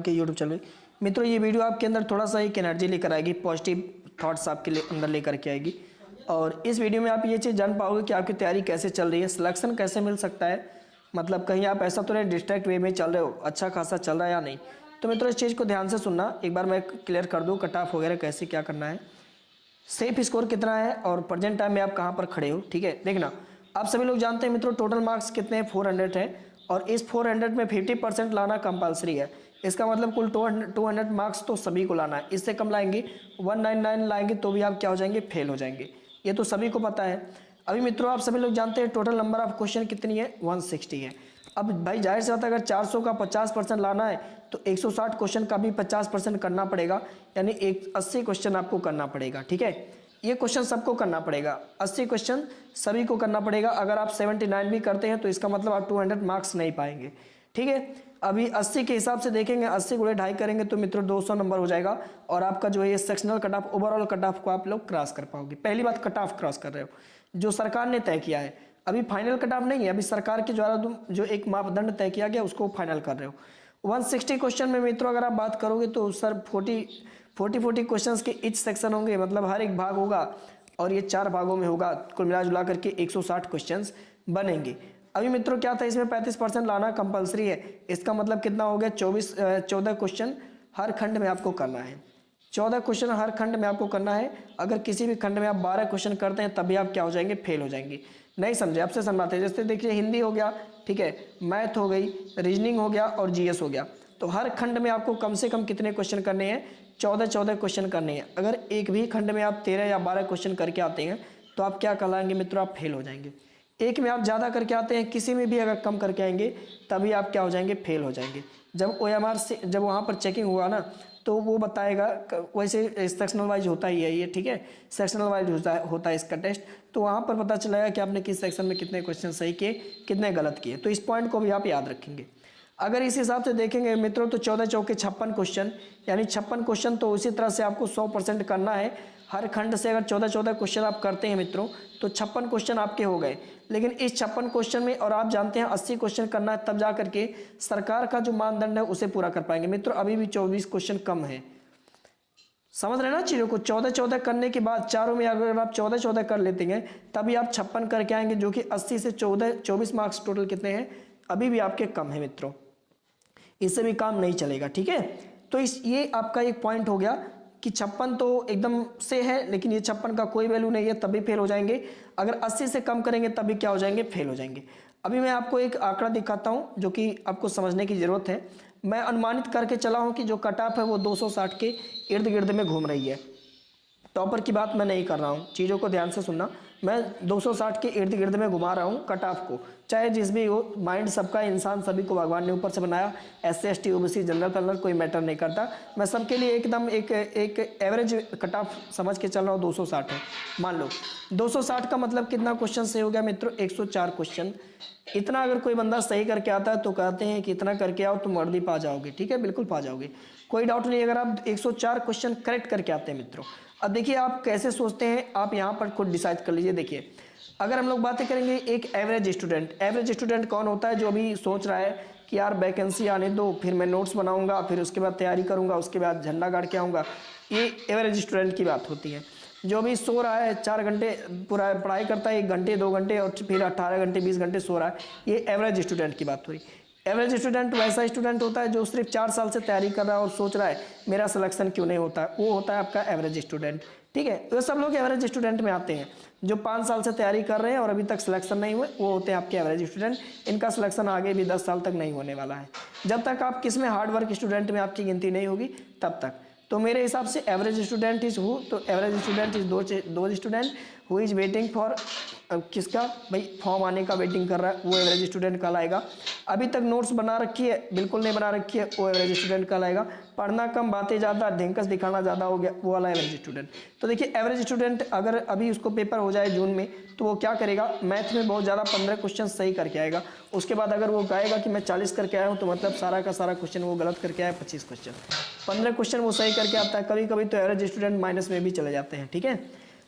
के YouTube channel. मित्रों, ये वीडियो आपके अंदर थोड़ा सा एक एनर्जी लेकर आएगी, पॉजिटिव थॉट्स आपके अंदर लेकर के आएगी। और इस वीडियो में आप ये चीज़ जान पाओगे कि आपकी तैयारी कैसे चल रही है, सिलेक्शन कैसे मिल सकता है। मतलब कहीं आप ऐसा तो नहीं डिस्ट्रैक्ट वे में चल रहे हो, अच्छा खासा चल रहा है या नहीं। तो मित्रों, इस चीज़ को ध्यान से सुनना, एक बार मैं क्लियर कर दूँ कट ऑफ वगैरह कैसे क्या करना है, सेफ स्कोर कितना है और प्रेजेंट टाइम में आप कहाँ पर खड़े हो। ठीक है, देखना, आप सभी लोग जानते हैं मित्रों टोटल मार्क्स कितने हैं, 400 है। और इस 400 में 50% लाना कंपलसरी है। इसका मतलब कुल 200 मार्क्स तो सभी को लाना है। इससे कम लाएंगे, 199 लाएंगे तो भी आप क्या हो जाएंगे, फेल हो जाएंगे। ये तो सभी को पता है। अभी मित्रों, आप सभी लोग जानते हैं टोटल नंबर ऑफ क्वेश्चन कितनी है, 160 है। अब भाई जाहिर सी बात है, अगर 400 का 50% लाना है तो 160 क्वेश्चन का भी 50% करना पड़ेगा, यानी 80 क्वेश्चन आपको करना पड़ेगा। ठीक है, ये क्वेश्चन सबको करना पड़ेगा, 80 क्वेश्चन सभी को करना पड़ेगा। अगर आप 79 भी करते हैं तो इसका मतलब आप 200 मार्क्स नहीं पाएंगे। ठीक है, अभी 80 के हिसाब से देखेंगे, 80 गुणे 2.5 करेंगे तो मित्रों 200 नंबर हो जाएगा। और आपका जो है ये sectional cut off, overall cut off को आप लोग क्रॉस कर पाओगे। पहली बात, कट ऑफ क्रॉस कर रहे हो जो सरकार ने तय किया है। अभी फाइनल कट ऑफ नहीं है, अभी सरकार के द्वारा जो एक मापदंड तय किया गया उसको फाइनल कर रहे हो। 160 क्वेश्चन में मित्रों अगर आप बात करोगे तो सर 40 क्वेश्चंस के इच सेक्शन होंगे, मतलब हर एक भाग होगा और ये 4 भागों में होगा। कुल मिला जुला करके 160 क्वेश्चंस बनेंगे। अभी मित्रों क्या था, इसमें 35% लाना कंपलसरी है। इसका मतलब कितना हो गया, 14 क्वेश्चन हर खंड में आपको करना है। 14 क्वेश्चन हर खंड में आपको करना है। अगर किसी भी खंड में आप 12 क्वेश्चन करते हैं तभी आप क्या हो जाएंगे, फेल हो जाएंगे। नहीं समझे, आपसे समझाते हैं। जैसे देखिए हिंदी हो गया, ठीक है, मैथ हो गई, रीजनिंग हो गया और जीएस हो गया। तो हर खंड में आपको कम से कम कितने क्वेश्चन करने हैं, 14 क्वेश्चन करने हैं। अगर एक भी खंड में आप 13 या 12 क्वेश्चन करके आते हैं तो आप क्या कहलाएंगे मित्रों, आप फेल हो जाएंगे। एक में आप ज़्यादा करके आते हैं, किसी में भी अगर कम करके आएंगे तभी आप क्या हो जाएंगे, फेल हो जाएंगे। जब OMR से जब वहाँ पर चेकिंग हुआ ना तो वो बताएगा, वैसे सेक्शनल वाइज होता ही है ये, ठीक है, सेक्शनल वाइज होता है इसका टेस्ट। तो वहाँ पर पता चलेगा कि आपने किस सेक्शन में कितने क्वेश्चन सही किए, कितने गलत किए। तो इस पॉइंट को भी आप याद रखेंगे। अगर इस हिसाब से देखेंगे मित्रों तो 14 चौके 56 क्वेश्चन, यानी 56 क्वेश्चन तो उसी तरह से आपको 100% करना है। हर खंड से अगर 14 क्वेश्चन आप करते हैं मित्रों तो 56 क्वेश्चन आपके हो गए। लेकिन इस 56 क्वेश्चन में और आप जानते हैं 80 क्वेश्चन करना है, तब जा करके सरकार का जो मानदंड है उसे पूरा कर पाएंगे। मित्रों अभी भी 24 क्वेश्चन कम है, समझ रहे हैं ना चीज़ों को। 14 करने के बाद चारों में अगर आप 14 कर लेते हैं तभी आप 56 करके आएंगे, जो कि 80 से 24 मार्क्स टोटल कितने हैं, अभी भी आपके कम है मित्रों। इससे भी काम नहीं चलेगा। ठीक है, तो ये आपका एक पॉइंट हो गया कि 56 तो एकदम से है, लेकिन ये 56 का कोई वैल्यू नहीं है, तभी फेल हो जाएंगे। अगर 80 से कम करेंगे तभी क्या हो जाएंगे, फेल हो जाएंगे। अभी मैं आपको एक आंकड़ा दिखाता हूं जो कि आपको समझने की जरूरत है। मैं अनुमानित करके चला हूं कि जो कट ऑफ है वो 260 के इर्द गिर्द में घूम रही है। टॉपर की बात मैं नहीं कर रहा हूँ, चीज़ों को ध्यान से सुनना। मैं 260 के इर्द गिर्द में घुमा रहा हूँ कट ऑफ को, चाहे जिस भी हो। माइंड सबका, इंसान सभी को भगवान ने ऊपर से बनाया, SC ST OBC general colour कोई मैटर नहीं करता। मैं सबके लिए एकदम एक एवरेज कट ऑफ समझ के चल रहा हूँ, 260 है। मान लो 260 का मतलब कितना क्वेश्चन सही हो गया मित्रों, 104 क्वेश्चन। इतना अगर कोई बंदा सही करके आता है तो कहते हैं कि इतना करके आओ तुम वर्दी पा जाओगे। ठीक है, बिल्कुल पा जाओगे, कोई डाउट नहीं। अगर आप 104 क्वेश्चन करेक्ट करके आते हैं मित्रों। अब देखिए आप कैसे सोचते हैं, आप यहाँ पर खुद डिसाइड कर लीजिए। देखिए अगर हम लोग बातें करेंगे एक एवरेज स्टूडेंट कौन होता है, जो अभी सोच रहा है कि यार वैकेंसी आने दो, फिर मैं नोट्स बनाऊंगा, फिर उसके बाद तैयारी करूंगा, उसके बाद झंडा गाड़ के आऊँगा। ये एवरेज स्टूडेंट की बात होती है। जो भी सो रहा है 4 घंटे पूरा पढ़ाई करता है, 1 घंटे 2 घंटे और फिर 18 घंटे 20 घंटे सो रहा है, ये एवरेज स्टूडेंट की बात हुई। एवरेज स्टूडेंट वैसा स्टूडेंट होता है जो सिर्फ 4 साल से तैयारी कर रहा है और सोच रहा है मेरा सिलेक्शन क्यों नहीं होता, वो होता है आपका एवरेज स्टूडेंट। ठीक है, तो सब लोग एवरेज स्टूडेंट में आते हैं। जो 5 साल से तैयारी कर रहे हैं और अभी तक सिलेक्शन नहीं हुए, वो होते हैं आपके एवरेज स्टूडेंट। इनका सिलेक्शन आगे भी 10 साल तक नहीं होने वाला है, जब तक आप किस में हार्ड वर्क स्टूडेंट में आपकी गिनती नहीं होगी तब तक। तो मेरे हिसाब से एवरेज स्टूडेंट इज हु, तो एवरेज स्टूडेंट इज दो student who is waiting for, किसका भाई, फॉर्म आने का वेटिंग कर रहा है, वो एवरेज स्टूडेंट कहलाएगा। अभी तक नोट्स बना रखी है, बिल्कुल नहीं बना रखी है, वो एवरेज स्टूडेंट कहलाएगा। पढ़ना कम बातें ज़्यादा, ढेंकस दिखाना ज़्यादा हो गया, वो वाला एवरेज स्टूडेंट। तो देखिए एवरेज स्टूडेंट अगर अभी उसको पेपर हो जाए जून में तो वो क्या करेगा, मैथ में बहुत ज़्यादा 15 क्वेश्चन सही करके आएगा। उसके बाद अगर वो कहेगा कि मैं 40 करके आया हूँ, तो मतलब सारा का सारा क्वेश्चन वो गलत करके आया, 25 क्वेश्चन, 15 क्वेश्चन वो सही करके आता है। कभी कभी तो एवरेज स्टूडेंट माइनस में भी चले जाते हैं। ठीक है,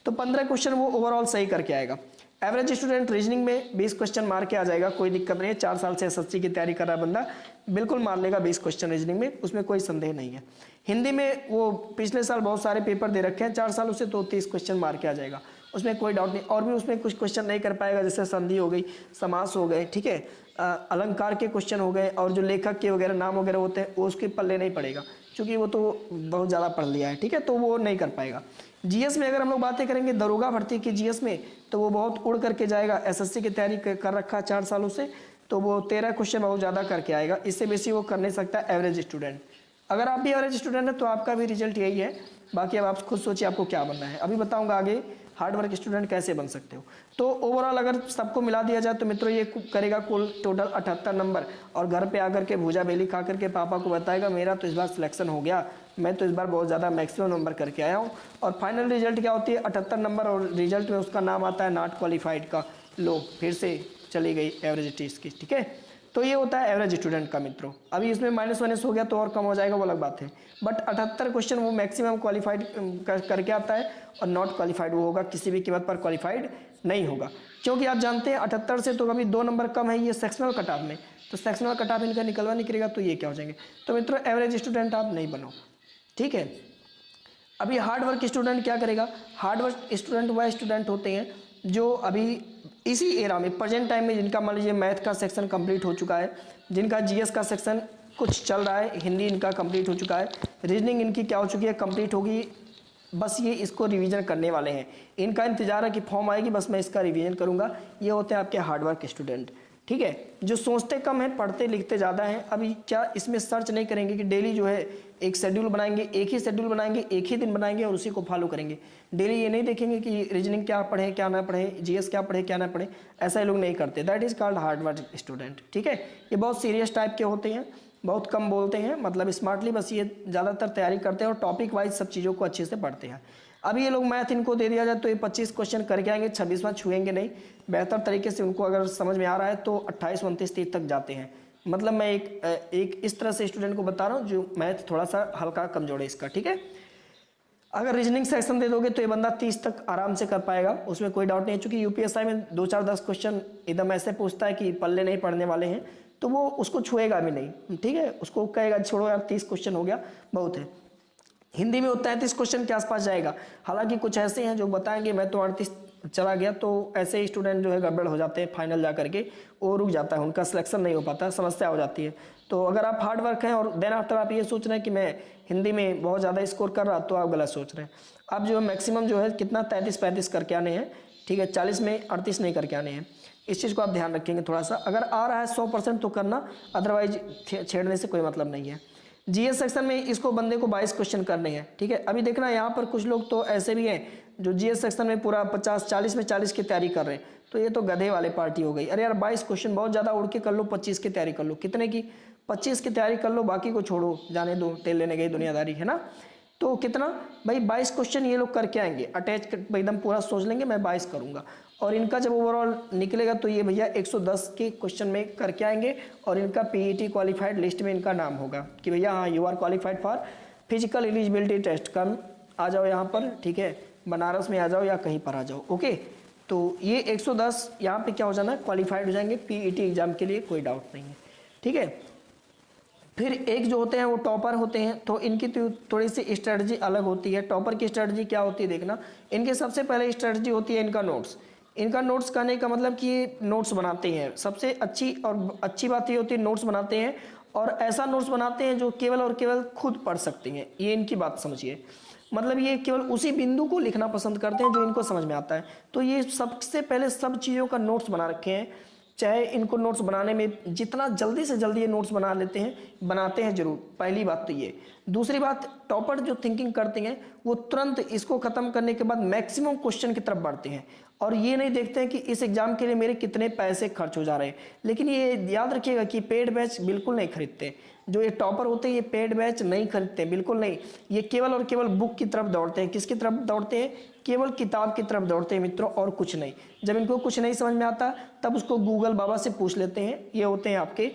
तो 15 क्वेश्चन वो ओवरऑल सही करके आएगा। एवरेज स्टूडेंट रीजनिंग में 20 क्वेश्चन मार के आ जाएगा, कोई दिक्कत नहीं है। 4 साल से SSC की तैयारी कर रहा है बंदा, बिल्कुल मार लेगा 20 क्वेश्चन रीजनिंग में, उसमें कोई संदेह नहीं है। हिंदी में वो पिछले साल बहुत सारे पेपर दे रखे हैं 4 सालों से, तो 30 क्वेश्चन मार के आ जाएगा, उसमें कोई डाउट नहीं। और भी उसमें कुछ क्वेश्चन नहीं कर पाएगा, जैसे संधि हो गई, समास हो गए, ठीक है, अलंकार के क्वेश्चन हो गए, और जो लेखक के वगैरह नाम वगैरह होते हैं वो उसके पल्ले नहीं पड़ेगा, क्योंकि वो तो बहुत ज़्यादा पढ़ लिया है, ठीक है, तो वो नहीं कर पाएगा। जीएस में अगर हम लोग बातें करेंगे दरोगा भर्ती की जीएस में, तो वो बहुत उड़ करके जाएगा, एसएससी की तैयारी कर रखा 4 सालों से, तो वो 13 क्वेश्चन बहुत ज़्यादा करके आएगा, इससे बेसी वो कर नहीं सकता एवरेज स्टूडेंट। अगर आप भी एवरेज स्टूडेंट हैं तो आपका भी रिजल्ट यही है, बाकी अब आप खुद सोचिए आपको क्या बनना है। अभी बताऊंगा आगे हार्ड वर्क स्टूडेंट कैसे बन सकते हो। तो ओवरऑल अगर सबको मिला दिया जाए तो मित्रों ये करेगा कुल टोटल 78 नंबर, और घर पे आकर के भूजा बेली खा करके पापा को बताएगा मेरा तो इस बार सिलेक्शन हो गया, मैं तो इस बार बहुत ज़्यादा मैक्सिमम नंबर करके आया हूँ। और फाइनल रिजल्ट क्या होती है 78 नंबर, और रिजल्ट में उसका नाम आता है नॉट क्वालिफाइड का, लो फिर से चली गई एवरेज टेस्ट की, ठीक है। तो ये होता है एवरेज स्टूडेंट का मित्रों। अभी इसमें -1 हो गया तो और कम हो जाएगा, वो अलग बात है, बट 78 क्वेश्चन वो मैक्सिमम क्वालिफाइड करके आता है, और नॉट क्वालिफाइड वो होगा, किसी भी कीमत पर क्वालिफाइड नहीं होगा, क्योंकि आप जानते हैं 78 से तो कभी 2 नंबर कम है ये सेक्शनल कट ऑफ में, तो सेक्शनल कट ऑफ इनका निकलवा निकलेगा तो ये क्या हो जाएंगे। तो मित्रों एवरेज स्टूडेंट आप नहीं बनो, ठीक है। अभी हार्ड वर्क स्टूडेंट क्या करेगा, हार्ड वर्क स्टूडेंट वह स्टूडेंट होते हैं जो अभी इसी एरा में प्रेजेंट टाइम में जिनका मान लीजिए मैथ का सेक्शन कंप्लीट हो चुका है, जिनका जीएस का सेक्शन कुछ चल रहा है, हिंदी इनका कंप्लीट हो चुका है, रीजनिंग इनकी क्या हो चुकी है, कंप्लीट होगी, बस ये इसको रिवीजन करने वाले हैं, इनका इंतजार है कि फॉर्म आएगी बस मैं इसका रिवीजन करूंगा। ये होते हैं आपके हार्ड वर्क स्टूडेंट, ठीक है, जो सोचते कम है पढ़ते लिखते ज़्यादा हैं। अभी क्या इसमें सर्च नहीं करेंगे कि डेली जो है एक शेड्यूल बनाएंगे, एक ही शेड्यूल बनाएंगे, एक ही दिन बनाएंगे और उसी को फॉलो करेंगे। डेली ये नहीं देखेंगे कि रीजनिंग क्या पढ़े क्या ना पढ़े, जीएस क्या पढ़े क्या ना पढ़े, ऐसा ये लोग नहीं करते। That is called hard work student, ठीक है। ये बहुत सीरियस टाइप के होते हैं, बहुत कम बोलते हैं, मतलब स्मार्टली, बस ये ज़्यादातर तैयारी करते हैं और टॉपिक वाइज सब चीज़ों को अच्छे से पढ़ते हैं। अभी ये लोग मैथ इनको दे दिया जाए तो ये 25 क्वेश्चन करके आएंगे, 26वां छुएंगे नहीं, बेहतर तरीके से उनको अगर समझ में आ रहा है तो 28, 29, 30 तक जाते हैं। मतलब मैं एक इस तरह से स्टूडेंट को बता रहा हूँ जो मैथ थोड़ा सा हल्का कमजोर है इसका, ठीक है। अगर रीजनिंग सेक्शन दे दोगे तो ये बंदा 30 तक आराम से कर पाएगा, उसमें कोई डाउट नहीं है, चूंकि यूपीएसआई में 2, 4, 10 क्वेश्चन एकदम ऐसे पूछता है कि पल्ले नहीं पढ़ने वाले हैं, तो वो उसको छुएगा भी नहीं, ठीक है, उसको कहेगा छोड़ो यार 30 क्वेश्चन हो गया बहुत है। हिंदी में 33 क्वेश्चन के आसपास जाएगा, हालांकि कुछ ऐसे हैं जो बताएंगे मैं तो 38 चला गया, तो ऐसे स्टूडेंट जो है गड़बड़ हो जाते हैं, फाइनल जा करके वो रुक जाता है, उनका सिलेक्शन नहीं हो पाता, समस्या हो जाती है। तो अगर आप हार्ड वर्क हैं और देन आफ्टर आप ये सोच रहे हैं कि मैं हिंदी में बहुत ज़्यादा स्कोर कर रहा, तो आप गलत सोच रहे हैं। आप जो मैक्सिमम जो है कितना 33-35 करके आने हैं, ठीक है, 40 में 38 नहीं करके आने हैं, इस चीज़ को आप ध्यान रखेंगे थोड़ा सा। अगर आ रहा है 100% तो करना, अदरवाइज छेड़ने से कोई मतलब नहीं है। जीएस सेक्शन में इसको बंदे को 22 क्वेश्चन करने हैं, ठीक है। अभी देखना यहाँ पर कुछ लोग तो ऐसे भी हैं जो जीएस सेक्शन में पूरा 50-40 में 40 की तैयारी कर रहे हैं, तो ये तो गधे वाले पार्टी हो गई। अरे यार 22 क्वेश्चन बहुत ज़्यादा उड़ के कर लो, 25 की तैयारी कर लो, कितने की 25 की तैयारी कर लो, बाकी को छोड़ो, जाने दो, तेल लेने गई दुनियादारी, है ना। तो कितना भाई 22 क्वेश्चन ये लोग करके आएंगे, अटैच एकदम पूरा सोच लेंगे मैं 22 करूँगा, और इनका जब ओवरऑल निकलेगा तो ये भैया 110 के क्वेश्चन में करके आएंगे, और इनका पीईटी क्वालिफाइड लिस्ट में इनका नाम होगा कि भैया हाँ you are qualified for physical eligibility test, come आ जाओ यहाँ पर, ठीक है, बनारस में आ जाओ या कहीं पर आ जाओ, ओके। तो ये 110 यहाँ पे क्या हो जाना, क्वालिफाइड हो जाएंगे पीईटी एग्जाम के लिए, कोई डाउट नहीं है, ठीक है। फिर एक जो होते हैं वो टॉपर होते हैं, तो इनकी तो थोड़ी सी स्ट्रेटजी अलग होती है। टॉपर की स्ट्रेटजी क्या होती है देखना, इनके सबसे पहले स्ट्रेटजी होती है इनका नोट्स। इनका नोट्स कहने का मतलब कि ये नोट्स बनाते हैं, सबसे अच्छी बात ये होती है नोट्स बनाते हैं, और ऐसा नोट्स बनाते हैं जो केवल और केवल खुद पढ़ सकते हैं, ये इनकी बात समझिए। मतलब ये केवल उसी बिंदु को लिखना पसंद करते हैं जो इनको समझ में आता है, तो ये सबसे पहले सब चीज़ों का नोट्स बना रखे हैं। चाहे इनको नोट्स बनाने में जितना जल्दी से जल्दी ये नोट्स बना लेते हैं, बनाते हैं जरूर, पहली बात तो ये। दूसरी बात, टॉपर जो थिंकिंग करते हैं वो तुरंत इसको ख़त्म करने के बाद मैक्सिमम क्वेश्चन की तरफ बढ़ते हैं, और ये नहीं देखते हैं कि इस एग्ज़ाम के लिए मेरे कितने पैसे खर्च हो जा रहे हैं। लेकिन ये याद रखिएगा कि पेड बैच बिल्कुल नहीं खरीदते, जो ये टॉपर होते हैं ये पेड बैच नहीं खरीदते, बिल्कुल नहीं। ये केवल और केवल बुक की तरफ दौड़ते हैं। किसकी तरफ दौड़ते हैं? केवल किताब की तरफ दौड़ते हैं मित्रों, और कुछ नहीं। जब इनको कुछ नहीं समझ में आता तब उसको गूगल बाबा से पूछ लेते हैं। ये होते हैं आपके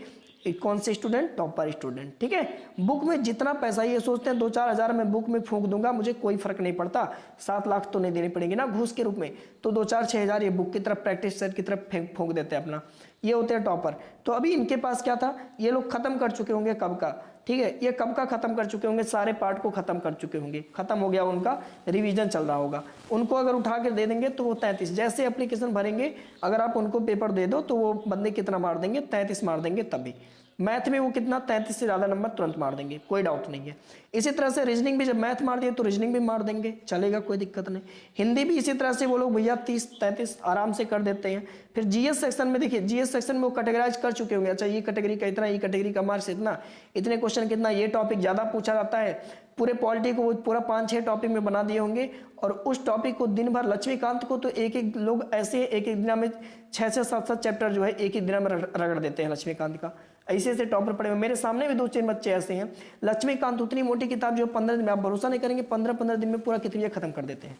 कौन से स्टूडेंट? टॉपर स्टूडेंट, ठीक है। बुक में जितना पैसा, ये सोचते हैं 2-4 हज़ार में बुक में फूंक दूंगा, मुझे कोई फर्क नहीं पड़ता, 7 लाख तो नहीं देनी पड़ेगी ना घूस के रूप में, तो 2-4-6 हज़ार ये बुक की तरफ, प्रैक्टिस सेट की तरफ फूंक देते हैं अपना। ये होते हैं टॉपर। तो अभी इनके पास क्या था, ये लोग खत्म कर चुके होंगे कब का, ठीक है, ये कब का खत्म कर चुके होंगे, सारे पार्ट को खत्म कर चुके होंगे, खत्म हो गया उनका, रिवीजन चल रहा होगा। उनको अगर उठा के दे देंगे तो वो 33, जैसे एप्लीकेशन भरेंगे अगर आप उनको पेपर दे दो तो वो बंदे कितना मार देंगे, 33 मार देंगे। तभी मैथ में वो कितना, 33 से ज़्यादा नंबर तुरंत मार देंगे, कोई डाउट नहीं है। इसी तरह से रीजनिंग भी, जब मैथ मार दिए तो रीजनिंग भी मार देंगे, चलेगा, कोई दिक्कत नहीं। हिंदी भी इसी तरह से वो लोग भैया 30-33 आराम से कर देते हैं। फिर जीएस सेक्शन में देखिए, जीएस सेक्शन में वो कैटेगराइज कर चुके होंगे, अच्छा ये कैटेगरी का इतना, ये कैटेगरी का मार्क्स इतना, इतने क्वेश्चन कितना, ये टॉपिक ज़्यादा पूछा जाता है, पूरे पॉलिटी को वो पूरा 5-6 टॉपिक में बना दिए होंगे। और उस टॉपिक को दिन भर, लक्ष्मीकांत को तो एक एक लोग ऐसे एक एक दिन में 6-6, 7-7 चैप्टर जो है एक ही दिन में रगड़ देते हैं लक्ष्मीकांत का, ऐसे ऐसे टॉपर पड़े हुए। मेरे सामने भी 2-3 बच्चे ऐसे हैं, लक्ष्मीकांत उतनी मोटी किताब जो 15 दिन में, आप भरोसा नहीं करेंगे, 15-15 दिन में पूरा किताब खत्म कर देते हैं।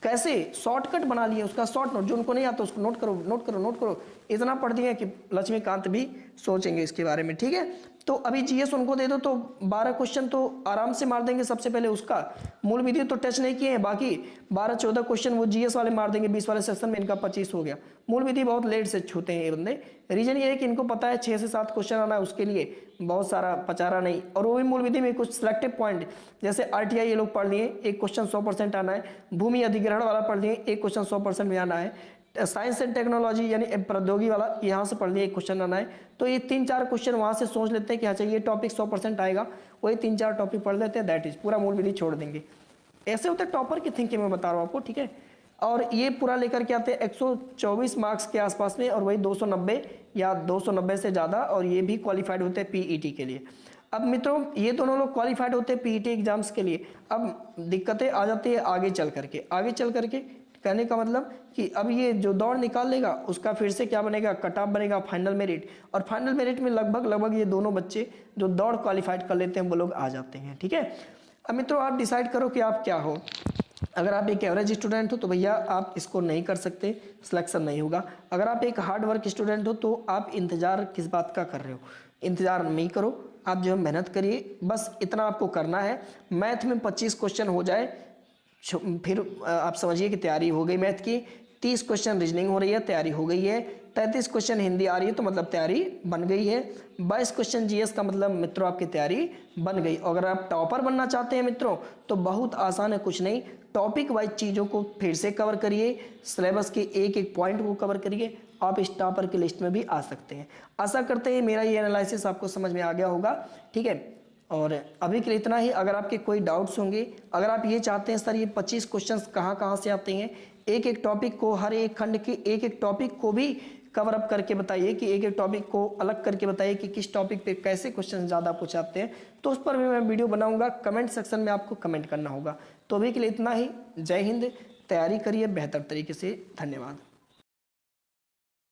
कैसे शॉर्टकट बना लिए उसका, शॉर्ट नोट, जो उनको नहीं आता उसको नोट करो, नोट करो, नोट करो, इतना पढ़ दिए कि लक्ष्मीकांत भी सोचेंगे इसके बारे में, ठीक है। तो अभी जीएस उनको दे दो तो 12 क्वेश्चन तो आराम से मार देंगे। सबसे पहले उसका मूल विधि तो टच नहीं किए हैं, बाकी 12-14 क्वेश्चन वो जीएस वाले मार देंगे। 20 वाले सेक्शन में इनका 25 हो गया। मूल विधि बहुत लेट से छूते हैं ये बंदे। रीजन ये है कि इनको पता है 6 से 7 क्वेश्चन आना है, उसके लिए बहुत सारा पचारा नहीं, और वो भी मूल विधि में कुछ सिलेक्टिव पॉइंट, जैसे आरटीआई ये लोग पढ़ लिए, एक क्वेश्चन 100% आना है, भूमि अधिग्रहण वाला पढ़ लिए, एक क्वेश्चन 100% में आना है, साइंस एंड टेक्नोलॉजी यानी प्रौद्योगिकी वाला यहाँ से पढ़ लिया, एक क्वेश्चन आना है। तो ये 3-4 क्वेश्चन वहाँ से सोच लेते हैं कि अच्छा ये टॉपिक 100% आएगा, वही 3-4 टॉपिक पढ़ लेते हैं, दैट इज पूरा मूल विधि छोड़ देंगे। ऐसे होते हैं टॉपर की थिंकिंग, मैं बता रहा हूँ आपको, ठीक है। और ये पूरा लेकर के आते हैं 124 मार्क्स के आसपास में, और वही 290 या 290 से ज़्यादा, और ये भी क्वालिफाइड होते हैं पीईटी के लिए। अब मित्रों ये दोनों लोग क्वालिफाइड होते हैं पीईटी एग्जाम्स के लिए। अब दिक्कतें आ जाती है आगे चल करके, आगे चल करके कहने का मतलब कि अब ये जो दौड़ निकाल लेगा उसका फिर से क्या बनेगा, कट ऑफ बनेगा, फाइनल मेरिट, और फाइनल मेरिट में लगभग ये दोनों बच्चे जो दौड़ क्वालिफाइड कर लेते हैं वो लोग आ जाते हैं, ठीक है। अब मित्रों आप डिसाइड करो कि आप क्या हो। अगर आप एक एवरेज स्टूडेंट हो तो भैया आप इसको नहीं कर सकते, सिलेक्शन नहीं होगा। अगर आप एक हार्ड वर्क स्टूडेंट हो तो आप इंतजार किस बात का कर रहे हो, इंतजार नहीं करो, आप जो है मेहनत करिए, बस इतना आपको करना है। मैथ में 25 क्वेश्चन हो जाए, फिर आप समझिए कि तैयारी हो गई मैथ की। 30 क्वेश्चन रीजनिंग हो रही है, तैयारी हो गई है। 33 क्वेश्चन हिंदी आ रही है तो मतलब तैयारी बन गई है। 22 क्वेश्चन जीएस का मतलब मित्रों आपकी तैयारी बन गई। अगर आप टॉपर बनना चाहते हैं मित्रों तो बहुत आसान है, कुछ नहीं, टॉपिक वाइज चीज़ों को फिर से कवर करिए, सिलेबस के एक एक पॉइंट को कवर करिए, आप इस टॉपर की लिस्ट में भी आ सकते हैं। आशा करते हैं मेरा ये एनालिसिस आपको समझ में आ गया होगा, ठीक है। और अभी के लिए इतना ही। अगर आपके कोई डाउट्स होंगे, अगर आप ये चाहते हैं सर ये 25 क्वेश्चंस कहाँ से आते हैं, एक एक टॉपिक को, हर एक खंड के एक एक टॉपिक को भी कवर अप करके बताइए, कि एक एक टॉपिक को अलग करके बताइए कि किस टॉपिक पे कैसे क्वेश्चन ज़्यादा पूछाते हैं, तो उस पर भी मैं वीडियो बनाऊंगा। कमेंट सेक्शन में आपको कमेंट करना होगा। तो अभी के लिए इतना ही। जय हिंद, तैयारी करिए बेहतर तरीके से। धन्यवाद।